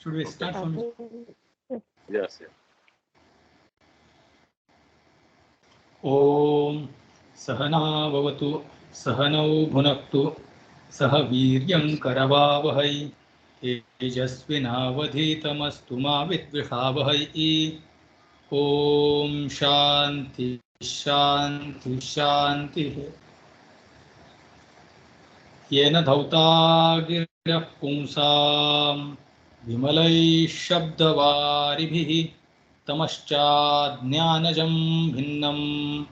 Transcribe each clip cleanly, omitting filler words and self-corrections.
Should we start from? Yes. Om Sahana Vavatu Sahanau Bhunaktu Sah Viryam Karavavahai Tejasvinavadhitamastu ma Vidvihavahai. Om Shanti Shanti Shanti. Yena Dhauta Girah Pumsam Vimalai Shabdavaribhi Tamascha Jnanajam Bhinnam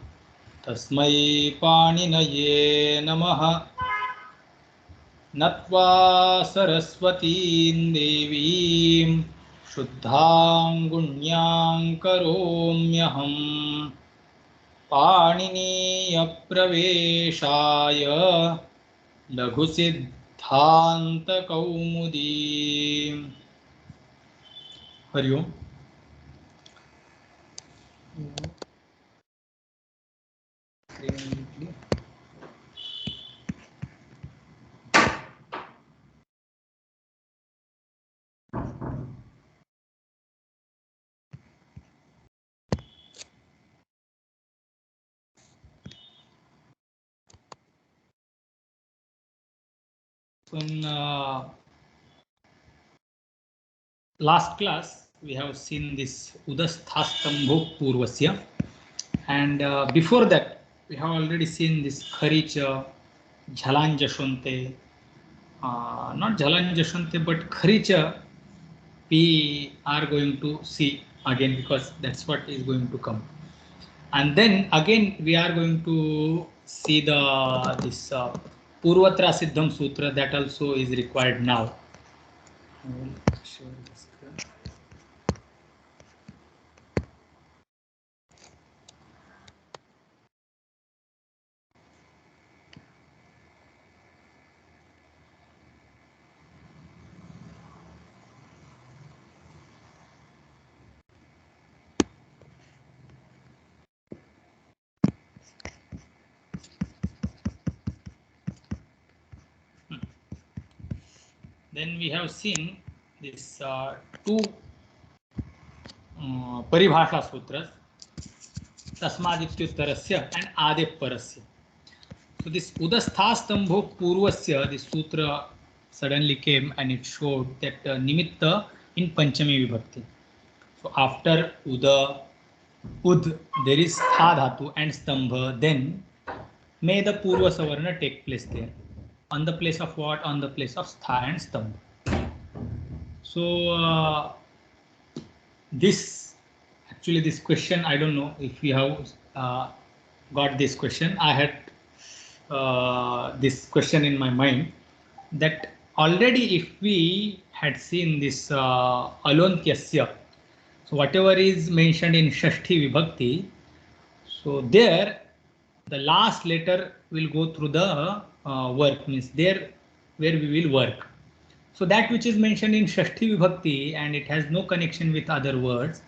Tasmai Paninaya Namaha. Natva Saraswatīm Devīm Shuddhāṃ Gunyāṃ Karomyaham Pāṇinīya Praveshāya Laghusiddhantakaumudi. Hari Om. So in last class we have seen this Udasthastambho Purvasya, and before that we have already seen this Kharicha, Jhalanjashante, not Jhalanjashante but Kharicha. We are going to see again because that's what is going to come, and then again we are going to see this Purvatra Siddham Sutra, that also is required now. I will share the screen. Then we have seen this two Paribhasha Sutras, Tasmadityuttarasya and Adepparasya. So this Udasthastambho Purvasya, this sutra suddenly came and it showed that Nimitta in Panchami Vibhakti. So after Uda, Ud, there is Tha Dhatu and Stambha, then may the Purva Savarna take place there. On the place of what? On the place of Stha and Stambha. So this question, I don't know if you have got this question. I had this question in my mind, that already if we had seen this Alontyasya, so whatever is mentioned in Shashti Vibhakti, so there the last letter will go through the work, means there where we will work. So that which is mentioned in Shashti Vibhakti and it has no connection with other words,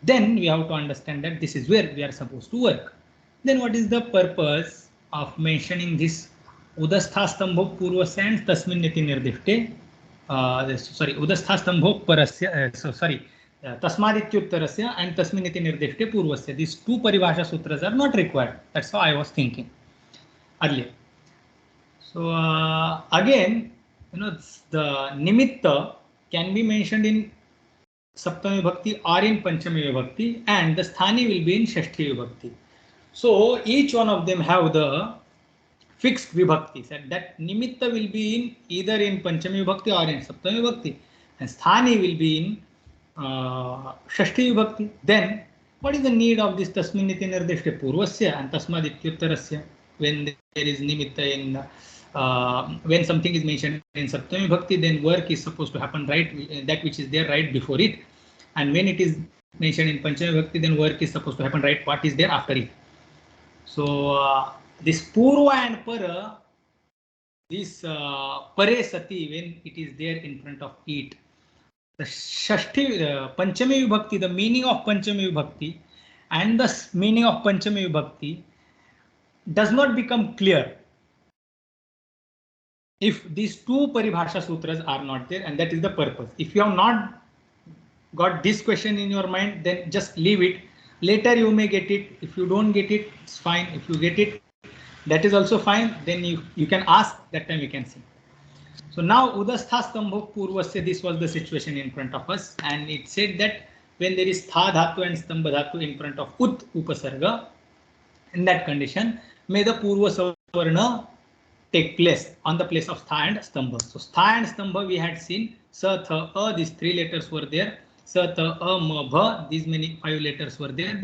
then we have to understand that this is where we are supposed to work. Then what is the purpose of mentioning this Udasthastambho Purvasya and Tasmin Niti Nirdishte? Udasthastambho Parasya, Tasmadityuttarasya and Tasmin Niti Nirdishte Purvasya. These two Paribhasha Sutras are not required. That's how I was thinking earlier. So again, the Nimitta can be mentioned in Saptami Vibhakti or in Panchami Vibhakti, and the Sthani will be in Shashti Vibhakti. So each one of them have the fixed Vibhaktis, and that Nimitta will be in either in Panchami Vibhakti or in Saptami Vibhakti, and Sthani will be in Shashti Vibhakti. Then what is the need of this Tasmin Niti Nirdishte Purvasya and Tasmadityuttarasya when there is Nimitta in when something is mentioned in Saptami Bhakti, then work is supposed to happen right, that which is there right before it. And when it is mentioned in Panchami Bhakti, then work is supposed to happen right what is there after it. So this Purva and Para, this Pare Sati, when it is there in front of it, the Shashti, Panchami Vibhakti, the meaning of Panchami Vibhakti and the meaning of Panchami Vibhakti does not become clear if these two Paribhasha Sutras are not there, and that is the purpose. If you have not got this question in your mind, then just leave it. Later you may get it. If you don't get it, it's fine. If you get it, that is also fine. Then you can ask, that time we can see. So now Udastha Stambha Purvasya, this was the situation in front of us, and it said that when there is Tha Dhatu and Stambha Dhatu in front of Ut Upasarga, in that condition, may the Purva Savarna take place on the place of Stha and Stambha. So Stha and Stambha we had seen, Sa, Tha, A, these three letters were there. Sa, Tha, A, Ma, Bha, these many 5 letters were there.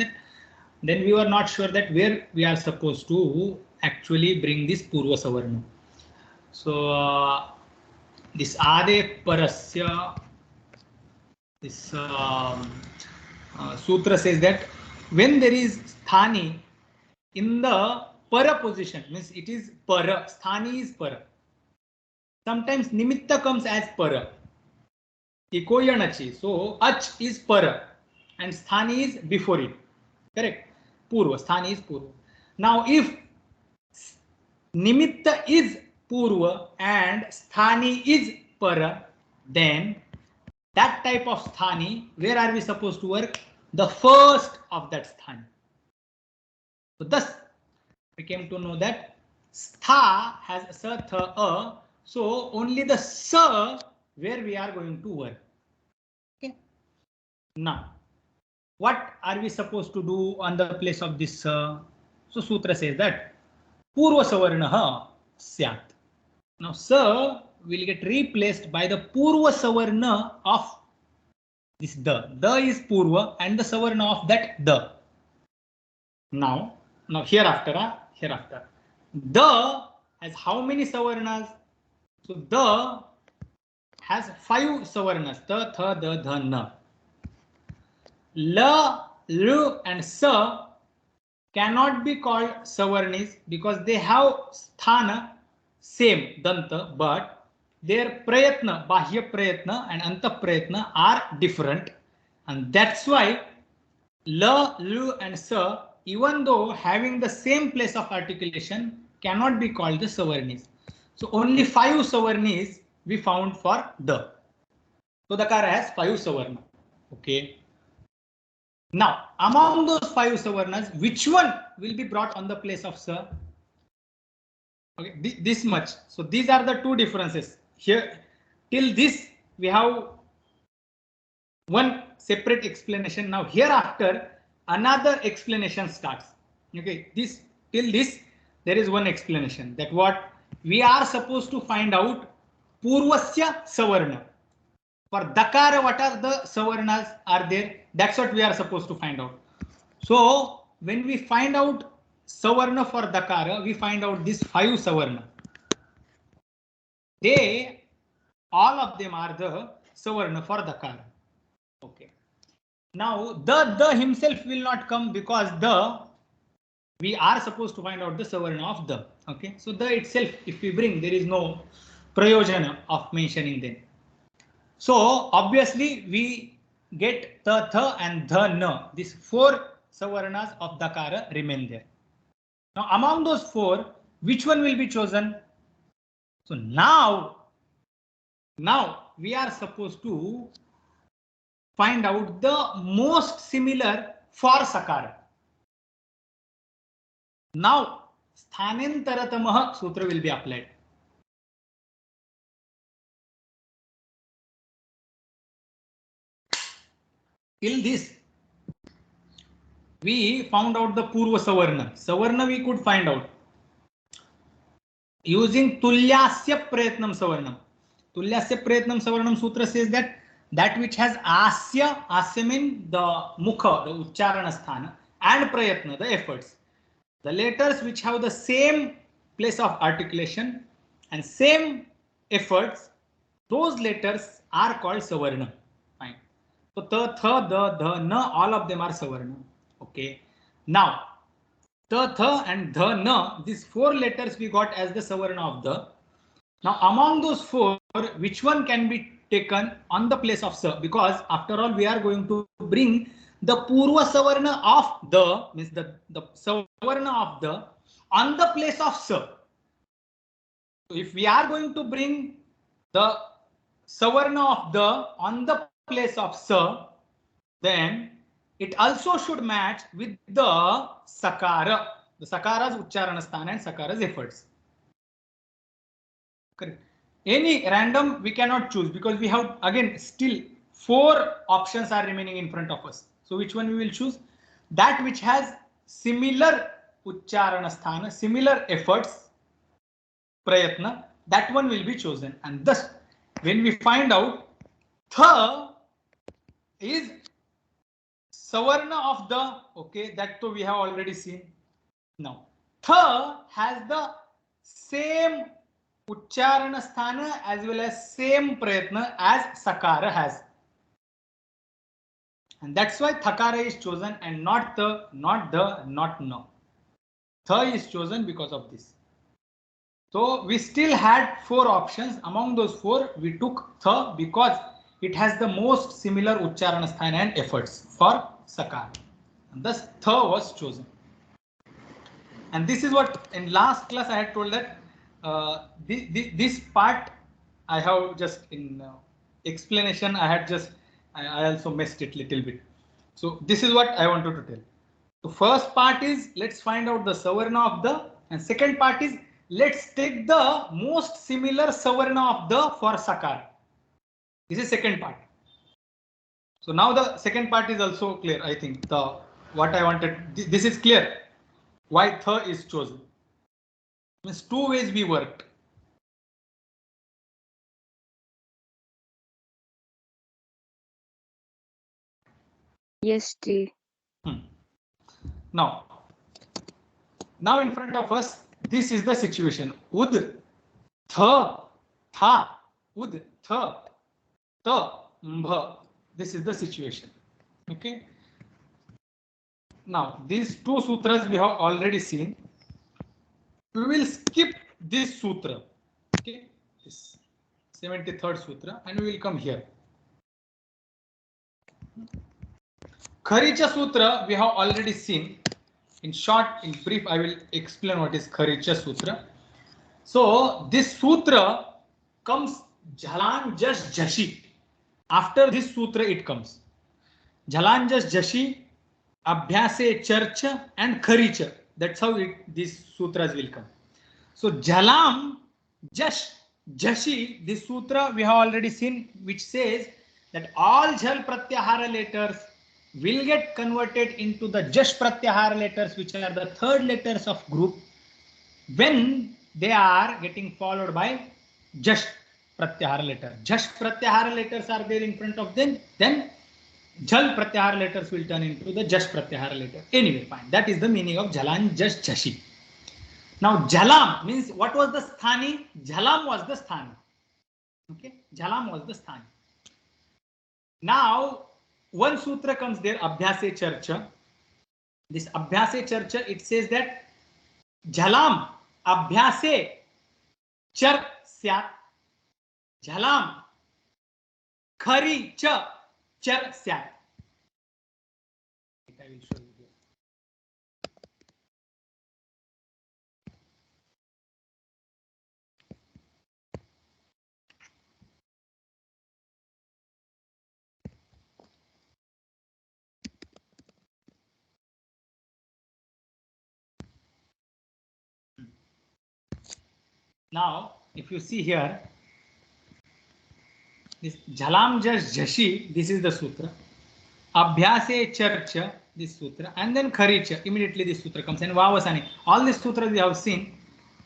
Then we were not sure that where we are supposed to actually bring this Purva Savarna. So this Ade Parasya, this sutra says that when there is Sthani in the para position, means it is para, Sthani is para. Sometimes Nimitta comes as para. Ikoyanachi. So Ach is para and Sthani is before it. Correct? Purva. Sthani is Purva. Now if Nimitta is Purva and Sthani is para, then that type of Sthani, where are we supposed to work? The first of that Sthani. So thus we came to know that Stha has Sa, Tha, A. So only the Sa where we are going to work. Okay. Now, what are we supposed to do on the place of this Sa? So Sutra says that Purva Savarnaha Syat. Now Sa will get replaced by the Purva Savarna of this Da. Da is Purva and the Savarna of that Da. Now hereafter. Da has how many Savarnas? So Da has 5 Savarnas. Ta, Tha, Da, Dha, Na. La, Lu and Sa cannot be called Savarnis because they have Sthana same Danta, but their Prayatna, Bahya Prayatna and Anta Prayatna are different, and that's why La, Lu and Sa, even though having the same place of articulation, cannot be called the Savarnis. So only 5 Savarnis we found for Da. So the Dakara has 5 Savarna. Okay. Now among those 5 Savarnas, which one will be brought on the place of Sa? Okay, this much. So these are the 2 differences. Here till this we have one separate explanation. Now hereafter another explanation starts. Okay, till this there is one explanation, that what we are supposed to find out Purvasya Savarna. For Dakara, what are the Savarnas are there? That's what we are supposed to find out. So when we find out Savarna for Dakara, we find out these 5 Savarna. All of them are the Savarna for Dakara. Okay. Now the himself will not come because we are supposed to find out the Savarna of the. Okay. So the itself, if we bring, there is no prayojana of mentioning them. So obviously we get the Tha and the Na. These 4 Savarnas of Dakara remain there. Now among those 4, which one will be chosen? So now we are supposed to find out the most similar for Sakara. Now Sthanentaratamah Sutra will be applied. Till this we found out the Purva Savarna. Savarna we could find out using Tulyasya Prayatnam Savarnam. Tulyasya Prayatnam Savarnam Sutra says that which has Asya means the Mukha, the Uchcharana Sthana, and Prayatna, the efforts. The letters which have the same place of articulation and same efforts, those letters are called Savarna. Fine. So Ta, Tha, Da, Dha, Na, all of them are Savarna. Okay. Now Ta, Tha and Dha, Na, these 4 letters we got as the Savarna of the. Now among those 4, which one can be taken on the place of Sa? Because after all we are going to bring the Purva Savarna of the, means the Savarna of the on the place of Sa. So if we are going to bring the Savarna of the on the place of Sa, then it also should match with the sakara, the sakara's uchcharana sthana and sakara's efforts. Correct. Any random we cannot choose because we have again still 4 options are remaining in front of us. So which one we will choose? That which has similar uchcharana sthana, similar efforts, prayatna, that one will be chosen. And thus when we find out tha is savarna of the, okay, that to we have already seen. Now tha has the same uchcharana sthana as well as same prayatna as sakara has, and that's why thakara is chosen and not na. Tha is chosen because of this. So we still had 4 options. Among those 4 we took tha because it has the most similar uchcharana sthana and efforts for sakara, and thus tha was chosen. And this is what in last class I had told that this part I have just in explanation I had just I also messed it little bit. So this is what I wanted to tell. The first part is let's find out the savarna of the, and second part is let's take the most similar savarna of the for sakar. This is second part. So now the second part is also clear. I think the what I wanted, this is clear why tha is chosen. Means 2 ways we worked. Yes, T. Now in front of us, this is the situation. Ud, tha, tha, ud, tha, ta, mbha. This is the situation. Okay. Now these 2 sutras we have already seen. We will skip this sutra. Okay. This 73rd sutra, and we will come here. Kharicha sutra we have already seen. In short, in brief, I will explain what is Kharicha Sutra. So this sutra comes Jhalan Jash Jashi. After this sutra it comes Jhalan Jash Jashi, Abhyase Charcha and Kharicha. That's how these sutras will come. So Jhalam Jash Jashi, this sutra we have already seen, which says that all Jhal Pratyahara letters will get converted into the Jash Pratyahara letters, which are the 3rd letters of group, when they are getting followed by Jash Pratyahara letter. Jash Pratyahara letters are there in front of them, then Jhal Pratyahara letters will turn into the Jash Pratyahara letter. Anyway, fine. That is the meaning of Jhalan Jash Jashi. Now Jhalam means what was the sthani? Jhalam was the sthani. Okay, Jhalam was the sthani. Now one sutra comes there, Abhyase Charcha. This Abhyase Charcha, it says that Jhalam Abhyase Char Syat. Jhalam Khari Cha Char Syat. I will show you here. Now, if you see here, this Jhalam Jash Jashi, this is the sutra. Abhyase Charcha, this sutra, and then Kharicha, immediately this sutra comes, and Vavasani. All these sutras we have seen,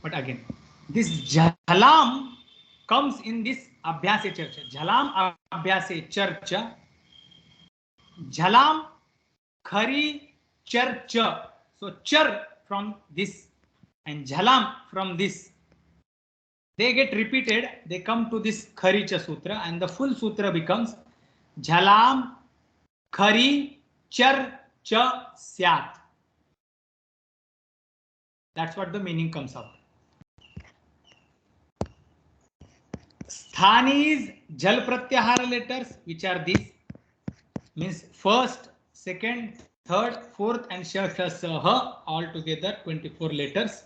but again, this Jhalam comes in this Abhyase Charcha. Jhalam Abhyase Charcha, Jhalam Khari Charcha. So Char from this and Jhalam from this. They get repeated, they come to this Kharicha Sutra, and the full sutra becomes Jhalam Khari Char Cha Syat. That's what the meaning comes out. Sthanis Jal Pratyahara letters, which are these, means first, second, third, fourth, and Sha Sha Sa, all together 24 letters.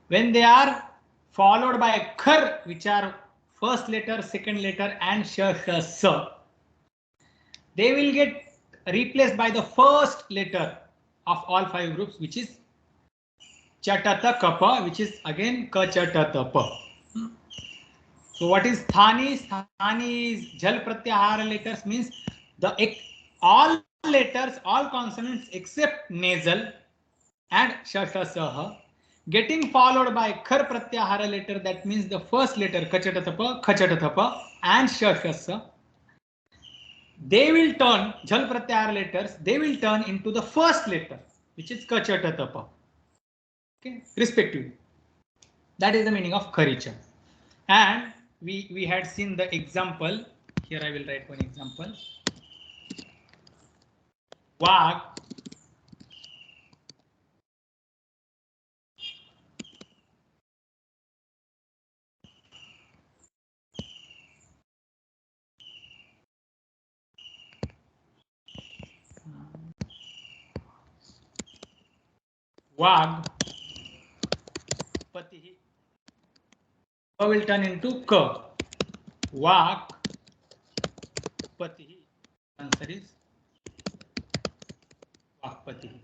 When they are followed by Khar, which are first letter, second letter, and Sha Sha Sa, they will get replaced by the first letter of all 5 groups, which is chatata kapa, which is again kachatata pa. So what is sthani? Sthani is jal pratyahara letters, means the all letters, all consonants except nasal and shasha getting followed by khar pratyahara letter. That means the first letter kachatatapa and shasha. They will turn jal pratyahara letters. They will turn into the first letter, which is kachatatapa. Okay, respectively. That is the meaning of kharicha. And we had seen the example. Here I will write one example. Vag Vag Patihi. Ka will turn into ka. Vag Patihi. Answer is Vakpatihi.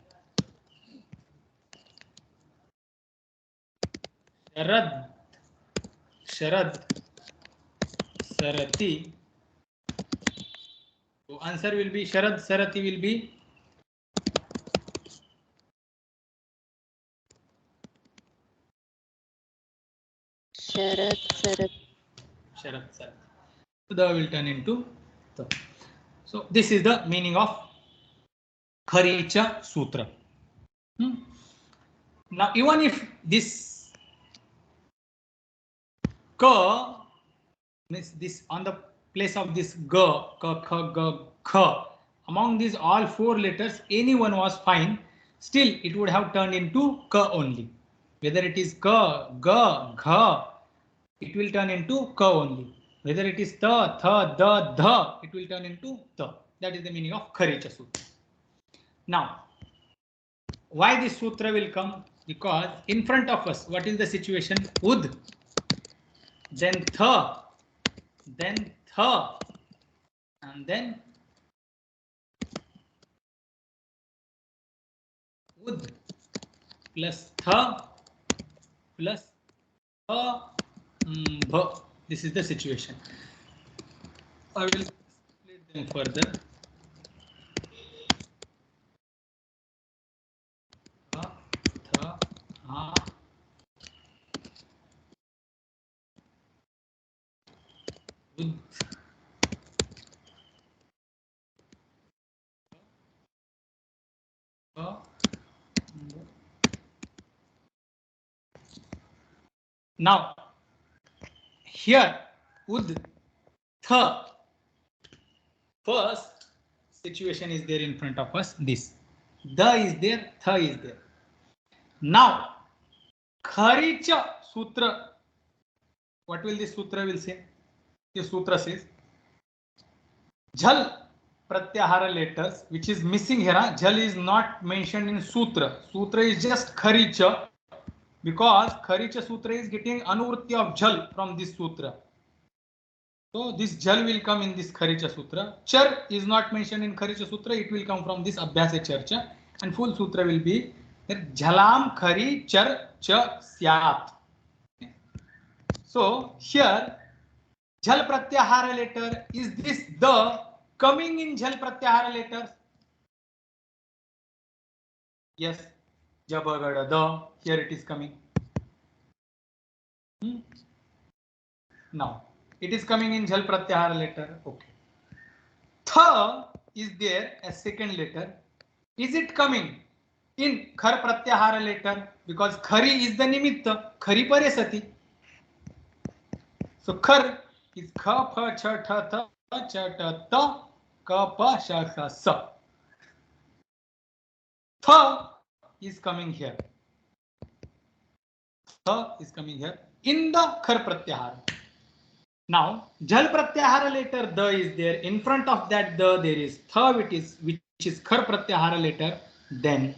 Sharad Sarati. So answer will be Sharad Sarati will be Sharad Sarat. Sharad Sarati. So the will turn into the. So this is the meaning of Kharicha Sutra. Now even if this ka means this on the place of this ga, ka, kha, ga, kha, among these all 4 letters, any one was fine. Still, it would have turned into ka only. Whether it is ka, ga, gha, it will turn into ka only. Whether it is ta, tha, da, dha, it will turn into ta. That is the meaning of Kharicha Sutra. Now, why this sutra will come? Because in front of us, what is the situation? Ud, then tha, then tha, and then ud plus tha plus tha, bha. This is the situation. I will split them further. Tha, tha, ha, ud, tha. Now, here, ud, tha. First situation is there in front of us. This. Da is there, tha is there. Now, Kharicha Sutra. What will this Sutra will say? This Sutra says, Jhal Pratyahara letters, which is missing here. Jhal is not mentioned in Sutra. Sutra is just Kharicha, because Kharicha Sutra is getting Anuvritti of Jhal from this Sutra. So this Jhal will come in this Kharicha Sutra. Char is not mentioned in Kharicha Sutra. It will come from this Abhyasa Charcha. And full Sutra will be Jhalam Khari Char Cha Syat. So here, Jhal Pratyahara letter, is this the coming in Jhal Pratyahara letters? Yes. Jabagada the, here it is coming. Now, it is coming in Jhal Pratyahara letter. Okay. Tha is there as second letter. Is it coming in Khar Pratyahara letter? Because Khari is the Nimitta. Khari Pare Sati. So Khar is Kha, Pha, Cha, Tha, Tha, Cha, Ta, Ta, Ka, Pa, Sha, Sa, Sa. Tha is coming here. Tha is coming here in the Khar Pratyahara. Now, Jal Pratyahara letter the is there. In front of that the there is tha, which is Khar Pratyahara letter. Then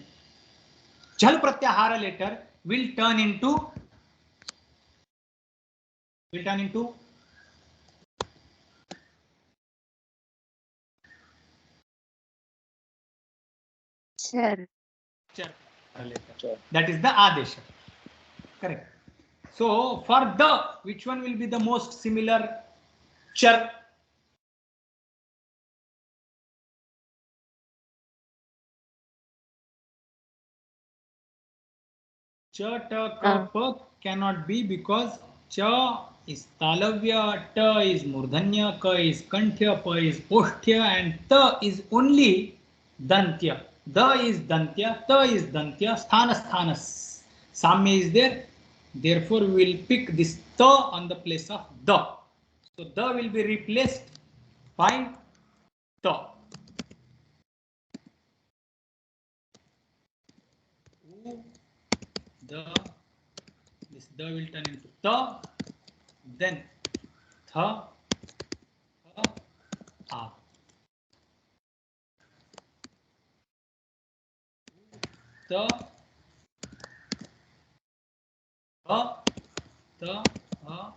Jal Pratyahara letter will turn into Char. Char. That is the adesha. Correct. So for the, which one will be the most similar char? Cha, ta, ka, pa cannot be because cha is talavya, ta is murdhanya, ka is kanthya, pa is posthya, and ta is only dantya. Da is dantya, ta is dantya, sthana sthanas. Samya is there. Therefore, we will pick this ta on the place of da. So da will be replaced by ta. The, this da will turn into ta, then tha, tha, a. Ta, tha, tha, a.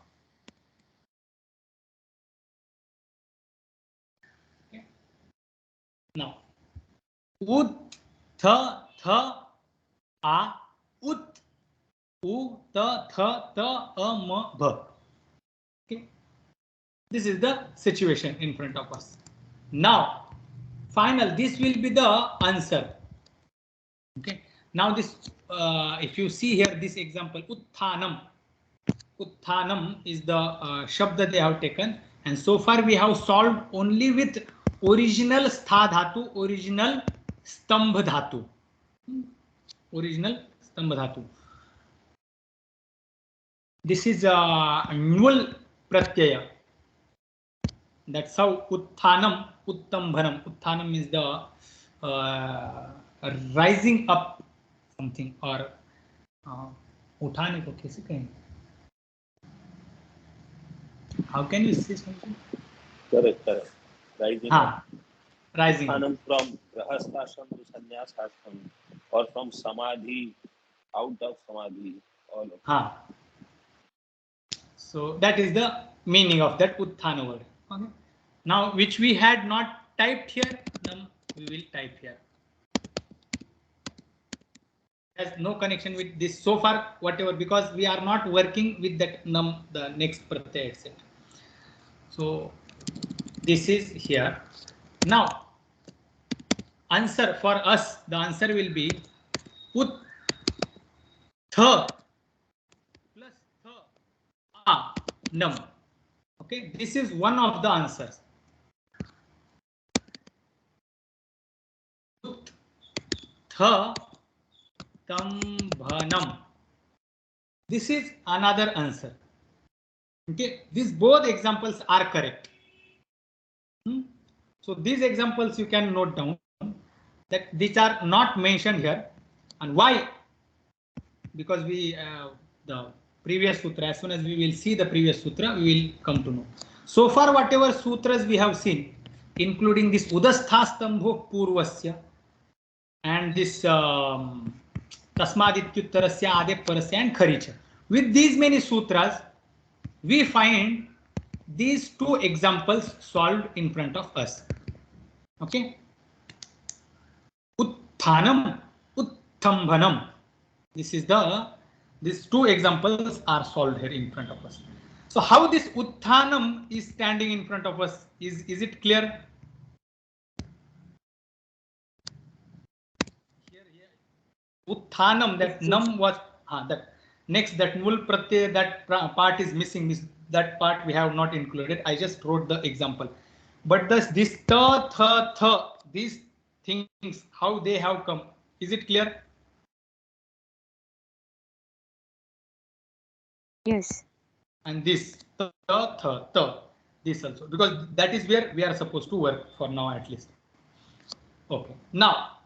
Okay. Now, ud, tha, tha, a, ut, u, ta, tha, ta, a, ma, bha. Okay. This is the situation in front of us. Now, final, this will be the answer. Okay. Now this, if you see here, this example, utthanam. Utthanam is the shabda they have taken, and so far we have solved only with original stha dhatu, original stambha dhatu. Original stambha dhatu. This is null pratyaya. That's how utthanam, uttambhanam. Utthanam is the rising up something, or उठाने को कैसे कहें? How can you say something? Correct. Rising up. Rising up. From grahasthashram to sannyasashram, or from samadhi, out of samadhi. All of So that is the meaning of that utthana word. Okay. Now, which we had not typed here, we will type here. Has no connection with this so far, whatever, because we are not working with that the next pratyaya, etc. So this is here. Now, answer for us, the answer will be ut tha plus tha nam. Okay, this is one of the answers. Ut tha tambhanam. This is another answer. Okay, these both examples are correct. So these examples you can note down that these are not mentioned here, and why? Because we the previous sutra, as soon as we will see the previous sutra, we will come to know. So far, whatever sutras we have seen, including this udasthastambho purvasya and this tasmadityuttarasya adepparasya and kharicha. With these many sutras, we find these two examples solved in front of us. Okay. Utthanam, uttambhanam. This is these two examples are solved here in front of us. So how this utthanam is standing in front of us, is it clear? Here. Utthanam, that nam was that next, that null pratyay, that part is missing. That part we have not included. I just wrote the example. But this ta, tha, these things, how they have come, is it clear? Yes. And this ta, tha, this also, because that is where we are supposed to work for now at least. Okay. Now,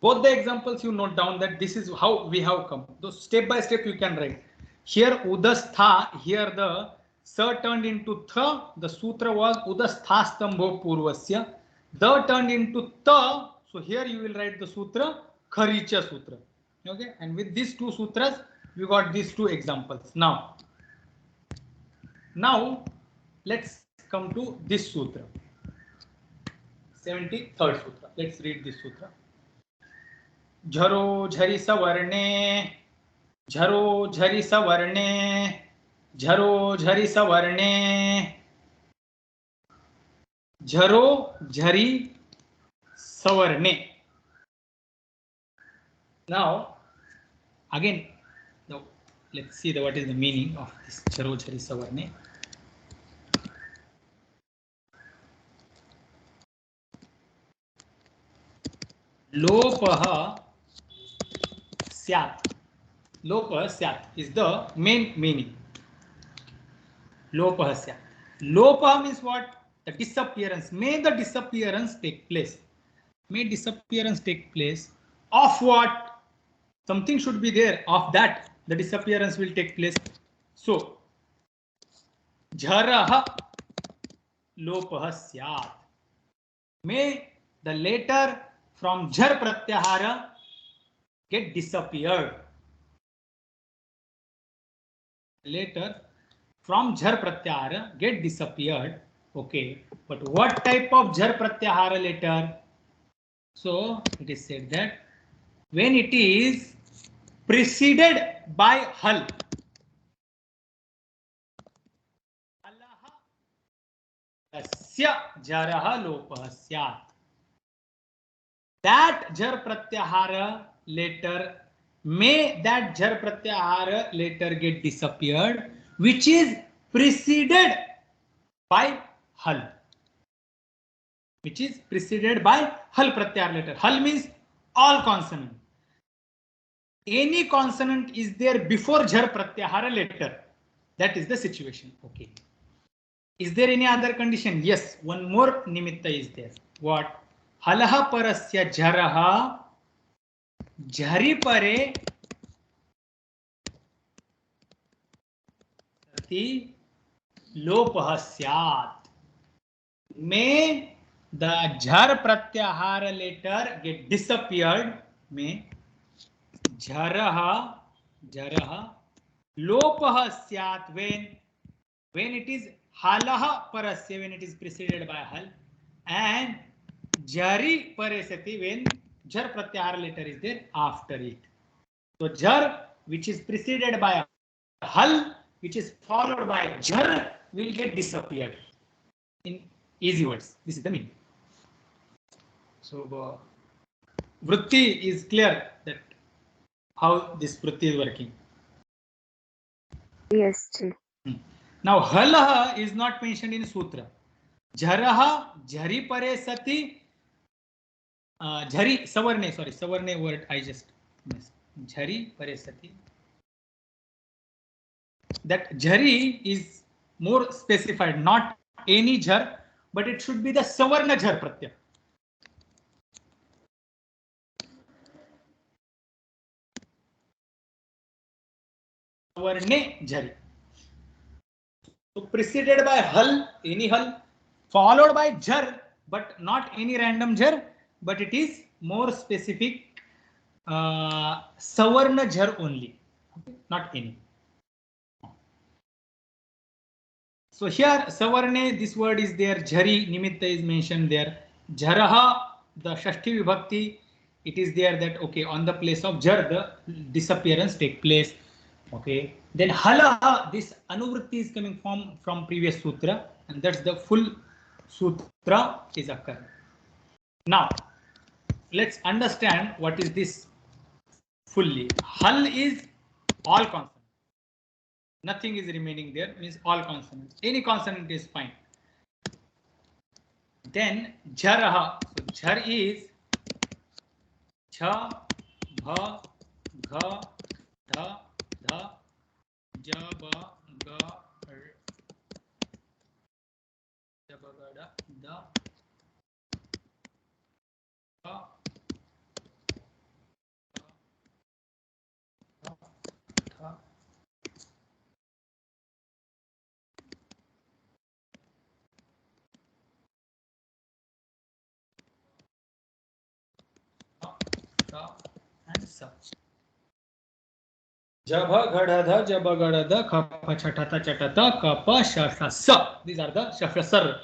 both the examples you note down that this is how we have come. So step by step you can write. Here udastha, here the sa turned into tha. The sutra was udasthastambho purvasya. The turned into ta. So here you will write the sutra kharicha sutra. Okay. And with these two sutras, we got these two examples. Now let's come to this sutra. 73rd sutra. Let's read this sutra. झरो झरी सवर्णे, झरो झरी सवर्णे, झरो झरी सवर्णे, झरो झरी सवर्णे. Now again, now let's see what is the meaning of this झरो झरी सवर्णे. लोपः स्यात्. Lopah syat is the main meaning. Lopah syat. Lopah means what? The disappearance. May the disappearance take place. May disappearance take place of what? Something should be there. Of that, the disappearance will take place. So, jharah lopah syat. May the letter from jhar pratyahara get disappeared. Later from jhar pratyahara get disappeared. Okay, but what type of jhar pratyahara letter? So it is said that when it is preceded by hal, tasya jarah lopah syat. That jhar pratyahara letter, may that jhar pratyahara letter get disappeared, which is preceded by hal. Which is preceded by hal pratyahara letter. Hal means all consonant. Any consonant is there before jhar pratyahara letter. That is the situation. Okay. Is there any other condition? Yes, one more nimitta is there. What? Halaha parasya jharaha jhari pare sati lopah syat. May the jhar pratyahara letter get disappeared. May jharaha lopah syat when it is halaha parasya, when it is preceded by hal, and jari parasati when jhar pratyahara letter is there after it. So jhar which is preceded by hal, which is followed by jhar, will get disappeared. In easy words, this is the meaning. So vritti is clear that how this vritti is working. Yes, sir. Now halaha is not mentioned in sutra. Jharaha jhari pare sati jhari savarne, sorry, savarne word I just missed. Jhari pare sati. That jhari is more specified, not any jhar, but it should be the savarna jhar pratyaya. Savarne jhari. So preceded by hal, any hal, followed by jhar, but not any random jhar, but it is more specific savarna jhar only, okay? Not any. So here savarne, this word is there, jhari nimitta is mentioned there, jharaha, the shashti vibhakti, it is there that okay, on the place of jhar the disappearance take place. Okay, then halaha, this anuvritti is coming from previous sutra, and that's the full sutra is occurring. Now let's understand what is this fully. Hal is all consonants. Nothing is remaining there, means all consonants. Any consonant is fine. Then jharaha. So jhar is cha, bha, gha, dha, dha, ja, ba, ga, ja, ba, ga, da, da, ba, tha, and sa. Jabha gadadha, jabha gadadha, khapa chatata chatata, kapa shasha sa. These are the shafasar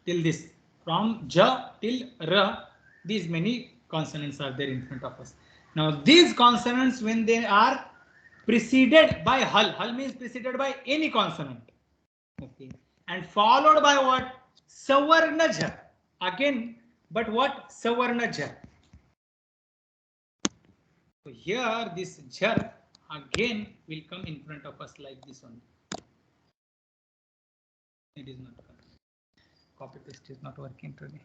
till this. From ja till ra, these many consonants are there in front of us. Now these consonants, when they are preceded by hal, hal means preceded by any consonant, okay, and followed by what? Savarna jha. Again, but what? Savarna jha. So here this jar again will come in front of us like this only. It is not coming. Copy paste is not working today.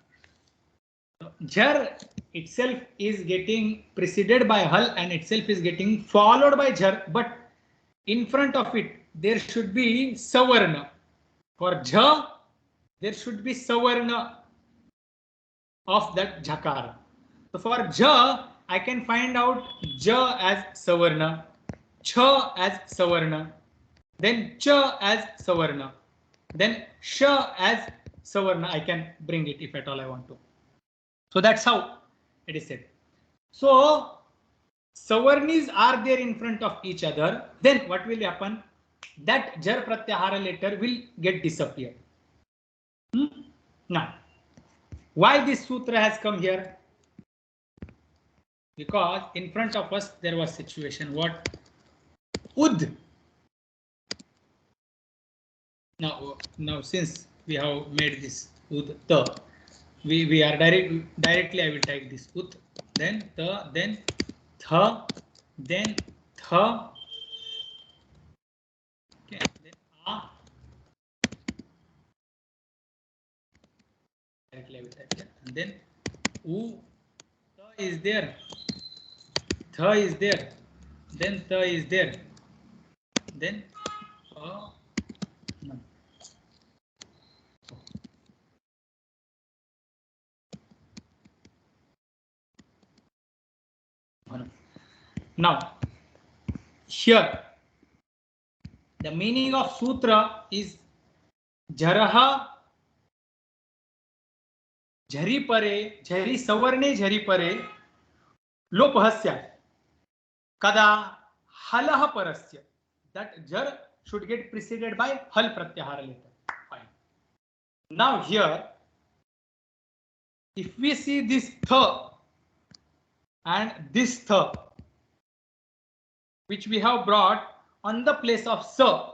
So jar itself is getting preceded by hal and itself is getting followed by jar, but in front of it there should be savarna. For jha there should be savarna of that jhakara. So for jha I can find out ja as savarna, cha as savarna, then cha as savarna, then sha as savarna. I can bring it if at all I want to. So that's how it is said. So savarnis are there in front of each other. Then what will happen? That jar pratyahara letter will get disappear. Now, why this sutra has come here? Because in front of us there was situation what? Ud. Now since we have made this ud ta, we are directly I will type this ud, then ta, then tha, then tha, okay, then a. Directly I will type here, and then u, ta is there, tha is there, then tha is there, then no. Now here the meaning of sutra is jaraha झरी परे झरी सवर्णे झरी परे लोपहस्य कदा हलह परस्य. That jar should get preceded by hal pratyahara letter. Fine. Now here if we see this tha and this tha which we have brought on the place of sa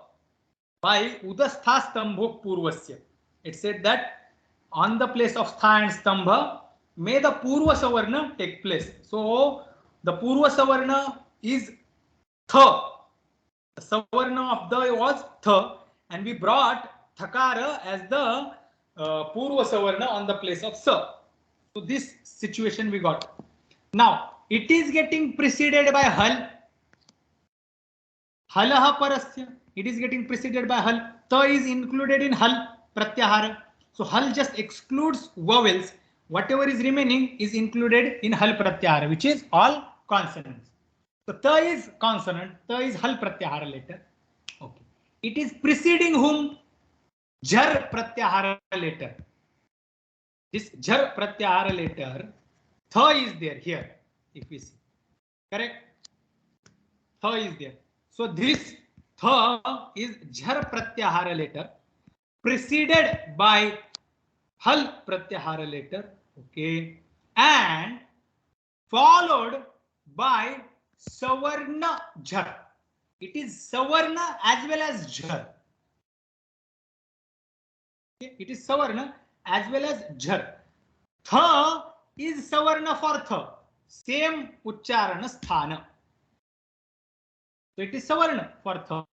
by udastha stambho purvasya, it said that on the place of stha and stambha may the purva savarna take place. So the purva savarna is tha. The savarna of the was tha, and we brought thakara as the purva savarna on the place of sa. So this situation we got. Now it is getting preceded by hal. Halaha parasya. It is getting preceded by hal. Ta is included in hal pratyahara. So hal just excludes vowels. Whatever is remaining is included in hal pratyahara, which is all consonants. So ta is consonant, ta is hal pratyahara letter. Okay. It is preceding whom? Jar pratyahara letter. This jar pratyahara letter, tha is there here, if we see. Correct? Tha is there. So this tha is jar pratyahara letter preceded by hal pratyahara letter, okay, and followed by savarna jar. It is savarna as well as jar. Okay, it is savarna as well as jar. Tha is savarna for tha, same uchcharana sthana. So it is savarna for tha.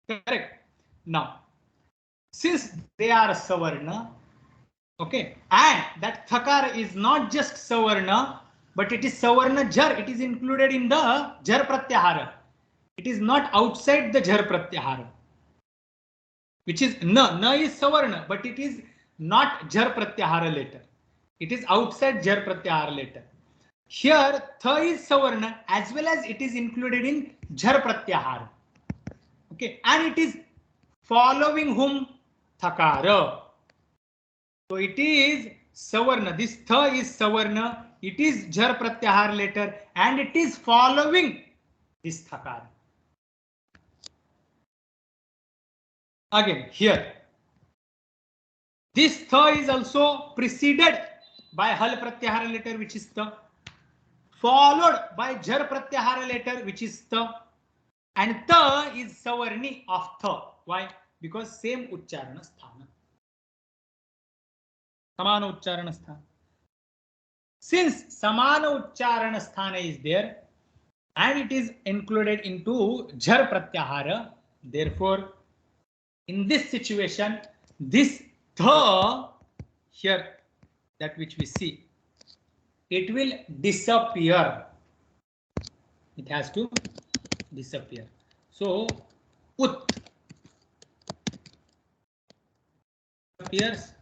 Correct. Now, since they are savarna, okay, and that thakara is not just savarna, but it is savarna jar. It is included in the jar pratyahara. It is not outside the jar pratyahara, which is na. Na is savarna, but it is not jar pratyahara letter. It is outside jar pratyahara letter. Here tha is savarna as well as it is included in jar pratyahara. Okay, and it is following whom? Thakara. So it is savarna. This tha is savarna. It is jar pratyahara letter and it is following this thakara. Again here, this tha is also preceded by hal pratyahara letter, which is tha. followed by jar pratyahara letter, which is ta, and ta is savarni of tha. Why? Because same uchcharana sthana, samana uchcharana sthana. Since samana uchcharana sthana is there and it is included into jar pratyahara, therefore in this situation this tha here, that which we see, it will disappear. It has to disappear. So ut appears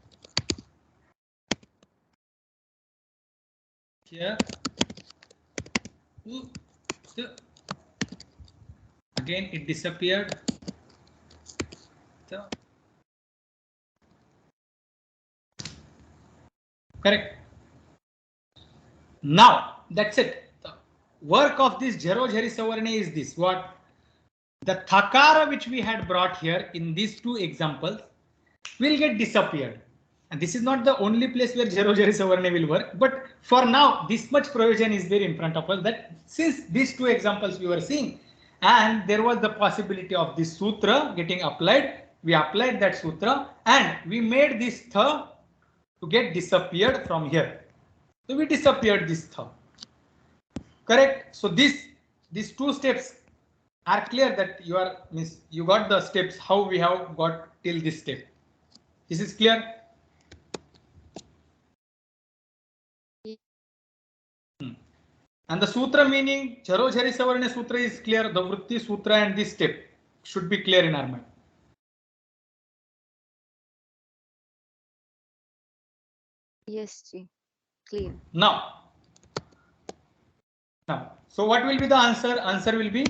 here. Ut. Again it disappeared. So, correct. Now that's it. The work of this jaro jhari savarne is this. What? The thakara which we had brought here in these two examples will get disappeared. And this is not the only place where jaro jhari savarne will work. But for now, this much provision is there in front of us, that since these two examples we were seeing and there was the possibility of this sutra getting applied, we applied that sutra and we made this tha to get disappeared from here. So we disappeared this tha. Correct. So these two steps are clear, that you got the steps how we have got till this step. This is clear. And the sutra meaning jaro jhari savarne sutra is clear. The vritti sutra and this step should be clear in our mind. Yes, ji. Clear. Now, so what will be the answer? Answer will be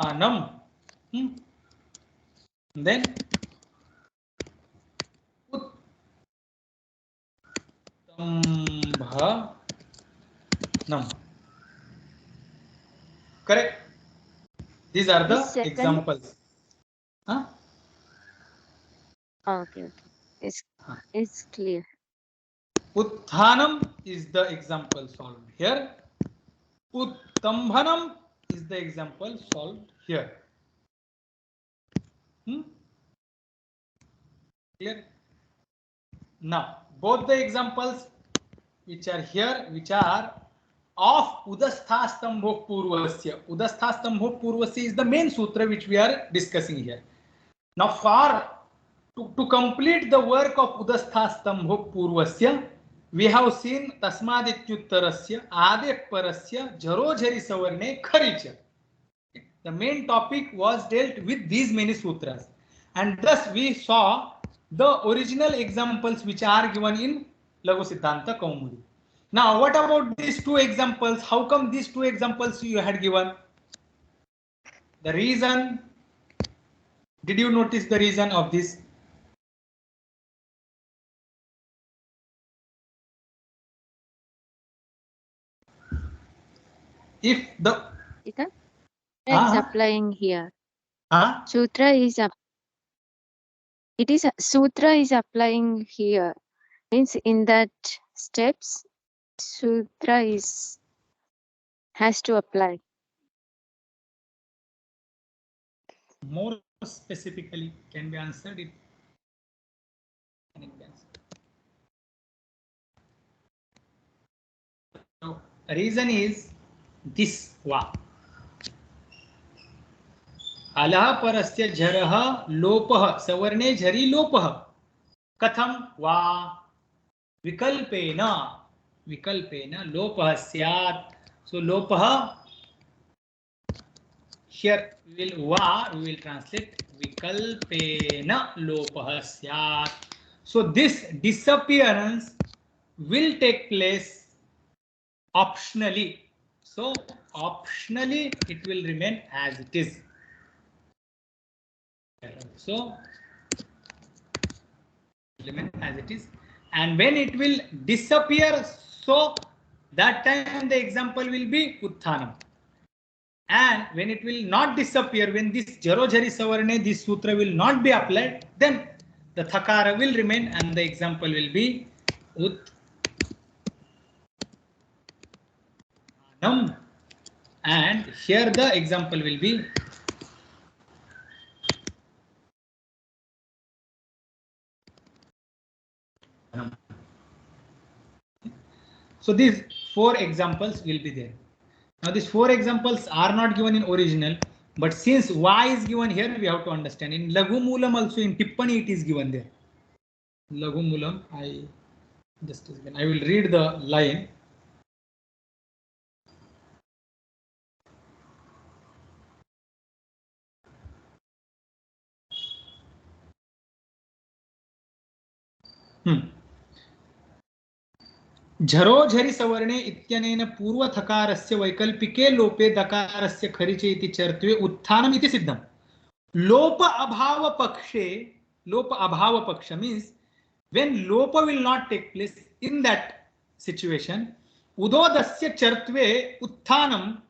utthanam. Then uttambhanam. Correct. These are the examples. Huh? Okay. It's clear. Utthanam is the example solved here. Uttambhanam is the example solved here. Clear? Now, both the examples which are here, which are of Udasthastambho Purvasya. Udasthastambho Purvasya is the main sutra which we are discussing here. Now, to complete the work of Udasthastambho Purvasya, we have seen Tasmadityuttarasya Adekparasya Jaro Jhari Savarne Kharicha. The main topic was dealt with these many sutras, and thus we saw the original examples which are given in Laghusiddhantakaumudi. Now, what about these two examples? How come these two examples you had given? The reason, did you notice the reason of this? If the it's applying here. Sutra is sutra is applying here. Means in that steps, sutra has to apply. More specifically can be answered it. So the reason is this one. अलः परस्य झरः लोपः सवर्णे झरि लोपः कथं वा विकल्पेन लोपः स्यात्. So लोपः here we will translate विकल्पेन लोपः स्यात्. So this disappearance will take place optionally. So optionally it will remain as it is. So remain as it is, and when it will disappear, so that time the example will be utthanam. And when it will not disappear, when this jaro jhari savarne, this sutra will not be applied, then the thakara will remain and the example will be Uttanam, and here the example will be so these 4 examples will be there. Now these 4 examples are not given in original, but since Y is given here, we have to understand. In Laghu Moolam also, in Tippani it is given there. Laghu Moolam, I will read the line. झरोझरि सवर्णे इत्यनेन पूर्वथकारस्य वैकल्पिके लोपे दकारस्य खरिचे इति चर्त्वे उत्थानम् इति सिद्धम्. लोप abhava paksha means when lopa will not take place, in that situation udodasya chartve utthanam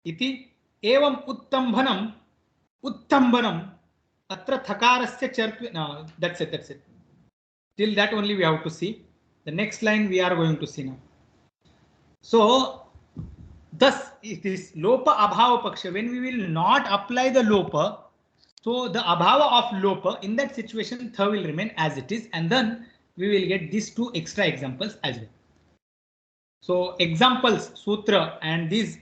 iti evam uttambanam atra thakarasya chartve. No, that's it. Till that only we have to see. The next line we are going to see now. So thus it is lopa abhava paksha. When we will not apply the lopa, so the abhava of lopa, in that situation tha will remain as it is, and then we will get these 2 extra examples as well. So examples, sutra, and these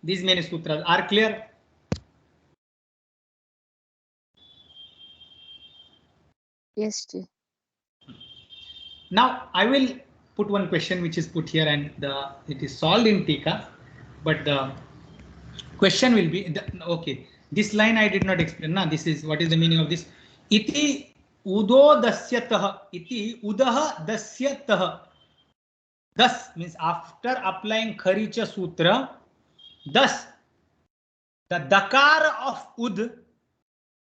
many sutras are clear. Yes, sir. Now I will put one question which is put here, and it is solved in Tika, but the question will be okay. This line I did not explain. Now this is what is the meaning of this. Iti udo dasyatah. Iti udah dasyatah. Thus means after applying Kharicha Sutra, thus the dakar of ud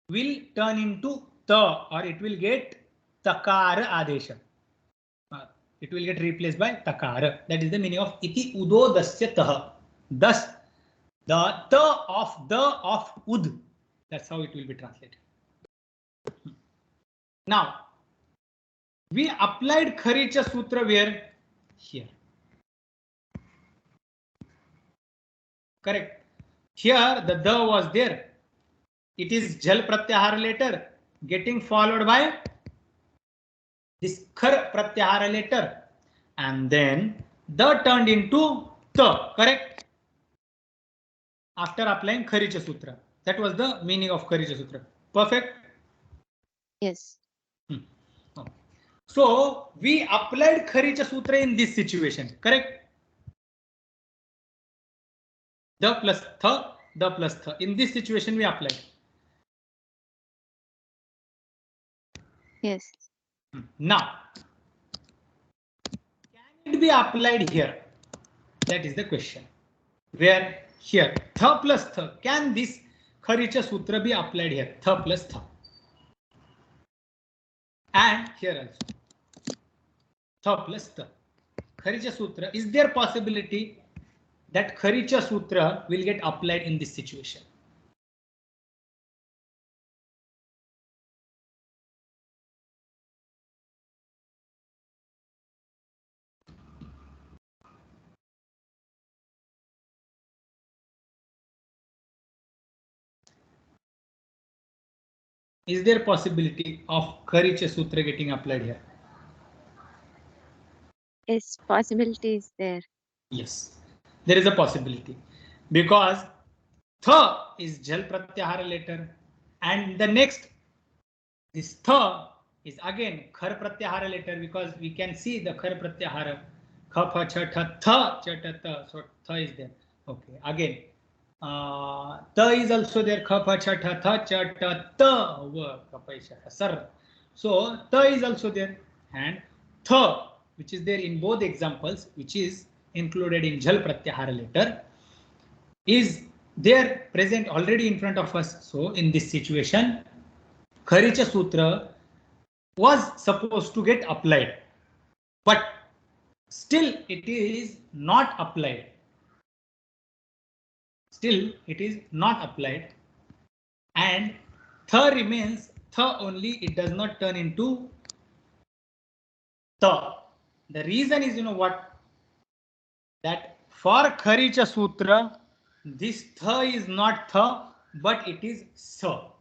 will turn into ta, or it will get takara adesha. It will get replaced by takara. That is the meaning of iti udo dasyatah. Thus the ta of ud. That's how it will be translated. Now we applied Kharicha Sutra where? Here. Correct. Here the da was there. It is jal pratyahara later getting followed by this khar pratyahara later, and then the turned into ta. Correct. After applying Kharicha Sutra. That was the meaning of Kharicha Sutra. Perfect. Yes. Okay. So we applied Kharicha Sutra in this situation. Correct. The plus tha. In this situation we applied. Yes. Now, can it be applied here? That is the question. Where here tha plus tha, can this Kharicha Sutra be applied here? Tha plus tha. And here also tha plus tha. Kharicha Sutra. Is there possibility that Kharicha Sutra will get applied in this situation? Is there possibility of Kharicha Sutra getting applied here? Yes, possibility is there. Yes, there is a possibility, because tha is jal pratyahara later, and the next this tha is again khar pratyahara later, because we can see the khar pratyahara kha pha cha tha tha cha ta ta, so tha is there. Okay, again ta is also there, kha pha cha tha tha cha ta ta wa kha pa sha sar, so ta is also there, and tha which is there in both examples, which is included in jal pratyahara later, is there present already in front of us. So in this situation Kharicha Sutra was supposed to get applied, but still it is not applied. Still it is not applied, and tha remains tha only. It does not turn into ta. The reason is, you know what? That for Kharicha Sutra, this tha is not tha, but it is sa.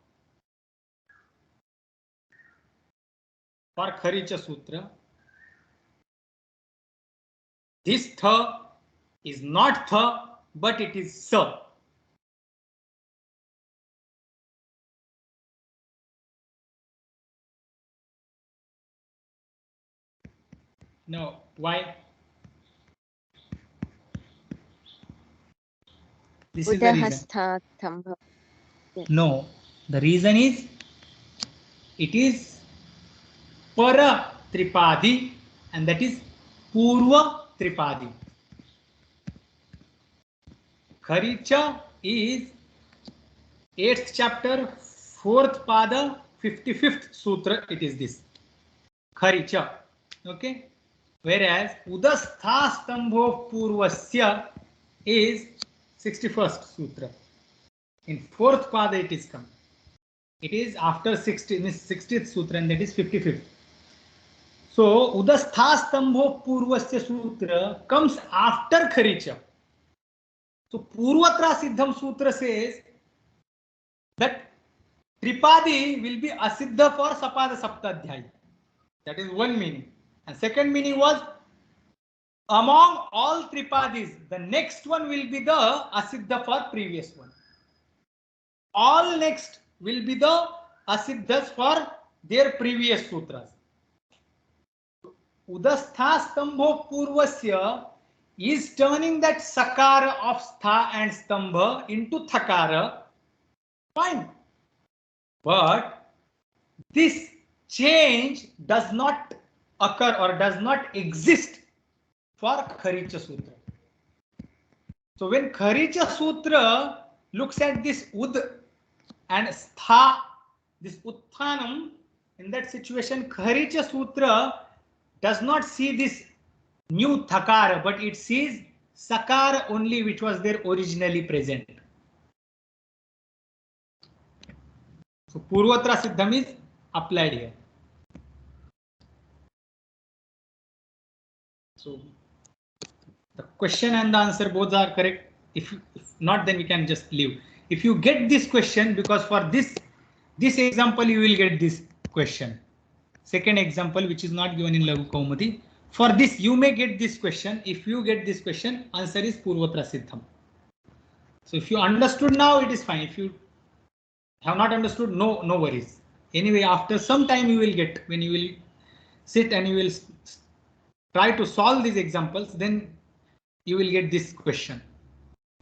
For Kharicha Sutra, this tha is not tha, but it is sa. Now, why? This is the reason. Udahastha. Yes. No, the reason is it is para tripadi and that is purva tripadi. Kharicha is 8th chapter, 4th pada, 55th sutra. It is this Kharicha. Okay. Whereas Udastha Stambho Purvasya is 61st sutra. In 4th pada it is come. It is after 60th sutra and that is 55th. So Udastha Stambho Purvasya sutra comes after Kharicha. So Purvatra Siddham sutra says that Tripadi will be Asiddha for Sapada Saptadhyaya. That is one meaning. And second meaning was among all Tripadis, the next one will be the Asiddha for previous one. All next will be the Asiddhas for their previous sutras. Udastha Stambho Purvasya is turning that Sakara of Stha and Stambha into Thakara. Fine. But this change does not occur or does not exist for Kharicha Sutra. So when Kharicha Sutra looks at this Ud and Stha, this Utthanam, in that situation Kharicha Sutra does not see this new Thakara, but it sees Sakara only, which was there originally present. So Purvatra Siddham is applied here. So the question and the answer both are correct. If not, then we can just leave. If you get this question, because for this example you will get this question. Second example, which is not given in Laghusiddhantakaumudi. For this you may get this question. If you get this question, answer is Purvatra Siddham. So if you understood now, it is fine. If you have not understood, no worries. Anyway, after some time you will get, when you will sit and you will try to solve these examples, then you will get this question.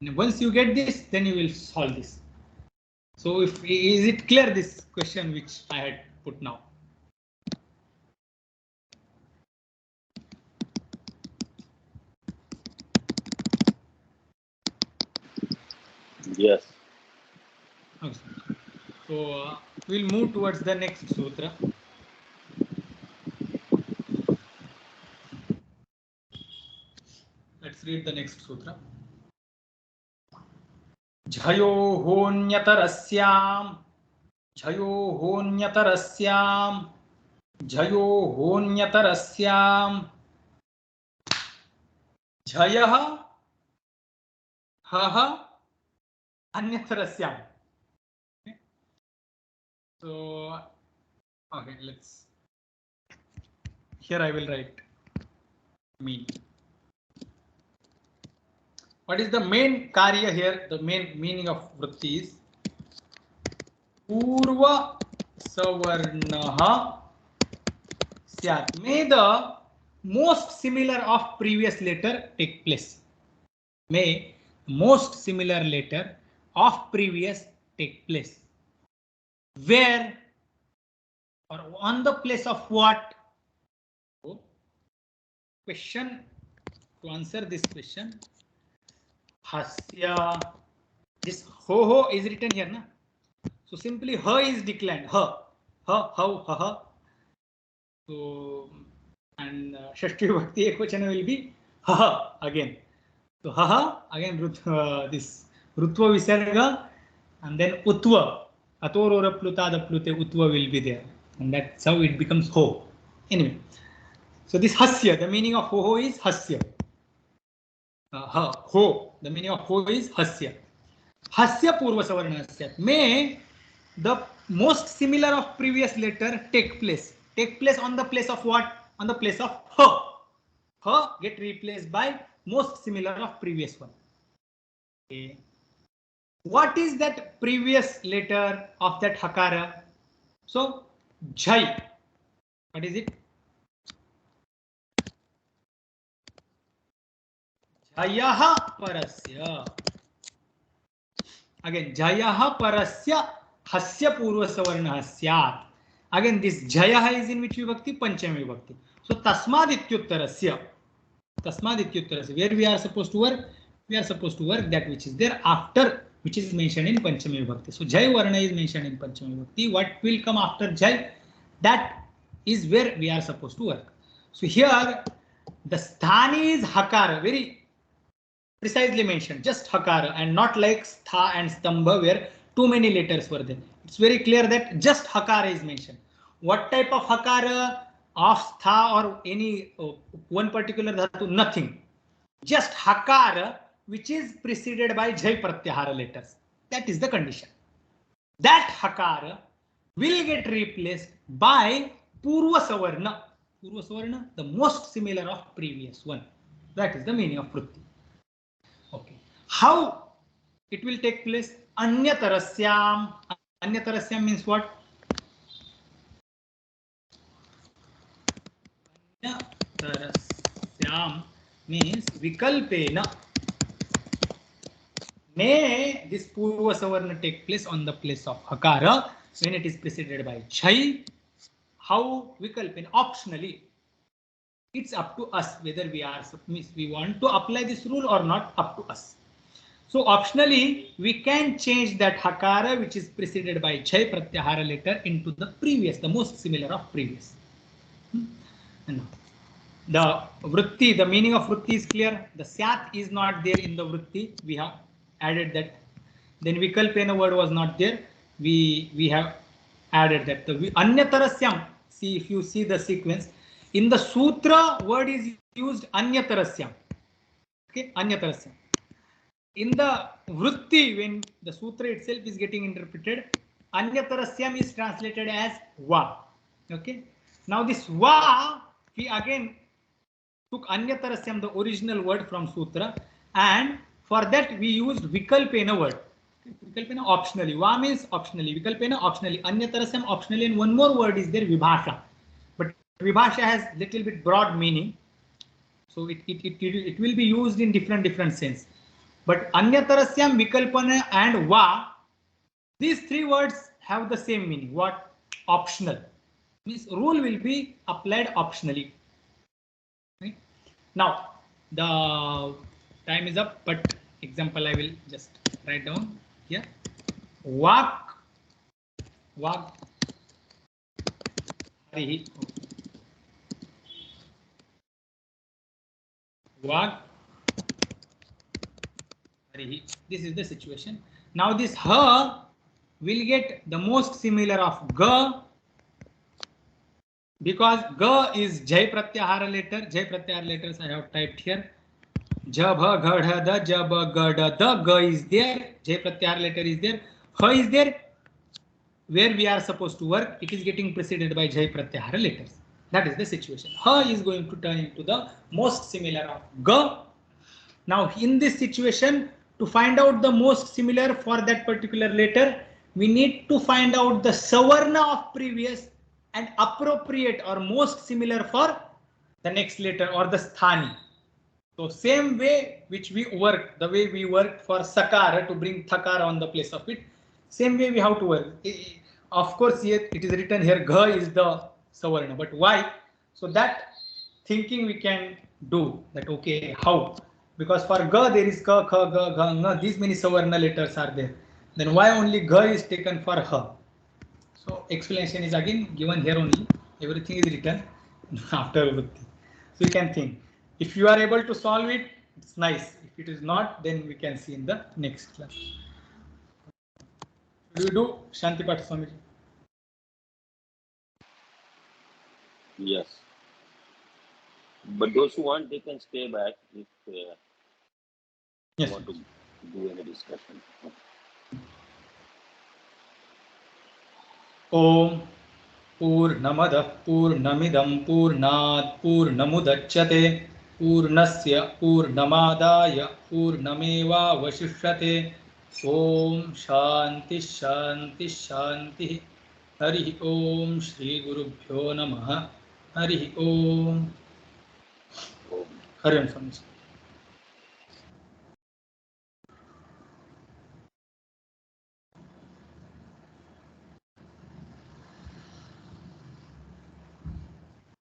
And once you get this, then you will solve this. So is it clear, this question which I had put now? Yes. Okay. So we'll move towards the next sutra. Let's read the next sutra. Jhayo honyatarasyam, jhayo honyatarasyam, jhayo honyatarasyam, jhayah haha anyatarasyam. Okay. So okay, let's, here I will write mean. What is the main karya here? The main meaning of vritti is Purva Savarnaha Syat. May the most similar of previous letter take place. May most similar letter of previous take place. Where or on the place of what? So, question, to answer this question, Hasya, this ho is written here, na? So simply ha is declined. Ha, how, ha. So and Shashti Bhakti Ekvachana will be ha again. So ha again this Rutva Visarga and then Utva. Atorora Plutada Plute Utva will be there. And that's how it becomes ho. Anyway, So this hasya, the meaning of ho is hasya. Ho, the meaning of ho is hasya. Hasya purva savarna. May the most similar of previous letter take place. Take place on the place of what? On the place of ha. Ha get replaced by most similar of previous one. Okay. What is that previous letter of that hakara? So jhai. What is it? Jhayaha parasya. Again, Jayaha parasya hasya purva savarna syat. Again, this Jayaha is in which vibhakti? Panchami vibhakti. So tasmad ityuttarasya. Tasmad ityuttarasya. Where we are supposed to work? We are supposed to work that which is there after, which is mentioned in Panchami vibhakti. So Jai Varna is mentioned in Panchami vibhakti. What will come after Jai? That is where we are supposed to work. So here the sthani is hakara, very precisely mentioned, just hakara, and not like stha and stambha where too many letters were there. It's very clear that just hakara is mentioned. What type of hakara? Of stha or any one particular dhatu? Nothing. Just hakara which is preceded by jai pratyahara letters. That is the condition. That hakara will get replaced by purva savarna. Purva savarna, the most similar of previous one. That is the meaning of vritti. Okay. How it will take place? Anyatarasyam. Anyatarasyam means what? Anyatarasyam means vikalpena. May this purva savarna take place on the place of hakara when it is preceded by chai. How? Vikalpena, optionally. It's up to us whether we want to apply this rule or not, up to us. So optionally, we can change that hakara which is preceded by chai pratyahara letter into the previous, the most similar of previous. And the vritti, the meaning of vritti is clear. The syat is not there in the vritti. We have added that. Then vikalpena word was not there. We have added that. The anyatarasyam. See, if you see the sequence, in the sutra word is used anyatarasyam. Okay, anyatarasyam. In the vritti, when the sutra itself is getting interpreted, anyatarasyam is translated as va. Okay. Now this va, we again took anyatarasyam, the original word from sutra, and for that we used vikalpena word. Vikalpena optionally. Va means optionally. Vikalpena optionally. Anyatarasyam optionally. And one more word is there, vibhasha. But vibhasha has little bit broad meaning. So it will be used in different sense. But anyatarasyam, vikalpana and va, these three words have the same meaning. What? Optional. Means rule will be applied optionally. Right? Now the time is up, but example I will just write down here. Vak harihi. Vak harihi. This is the situation. Now this ha will get the most similar of ga, because ga is jai pratyahara letter. Jai pratyahara letters I have typed here. Jabha gadha da jabha gada da ga is there. Jai pratyahara letter is there. Ha is there. Where we are supposed to work, it is getting preceded by jai pratyahara letters. That is the situation. Ha is going to turn into the most similar of ga. Now in this situation, to find out the most similar for that particular letter, we need to find out the savarna of previous and appropriate or most similar for the next letter or the sthani. So same way which we work, the way we worked for sakara to bring thakara on the place of it, same way we have to work. Of course, here it is written here, gha is the savarna, but why? So that thinking we can do that. Okay, how? Because for ga there is ka, kha, ga, gha, nga. These many savarna letters are there. Then why only ga is taken for ha? So explanation is again given here only. Everything is written after vritti. So you can think. If you are able to solve it, it's nice. If it is not, then we can see in the next class. Will you do Shanti Path Swamiji? Yes. But those who want, they can stay back if they Yes. want to do any discussion. Om Purnamada Purnamidam Purnat Purnamudachyate Purnasya Purnamadaya Purnameva Vashishyate. Om Shanti Shanti Shanti. Hari Om Shri Gurubhyo Namaha. Hari Om. Hari Om.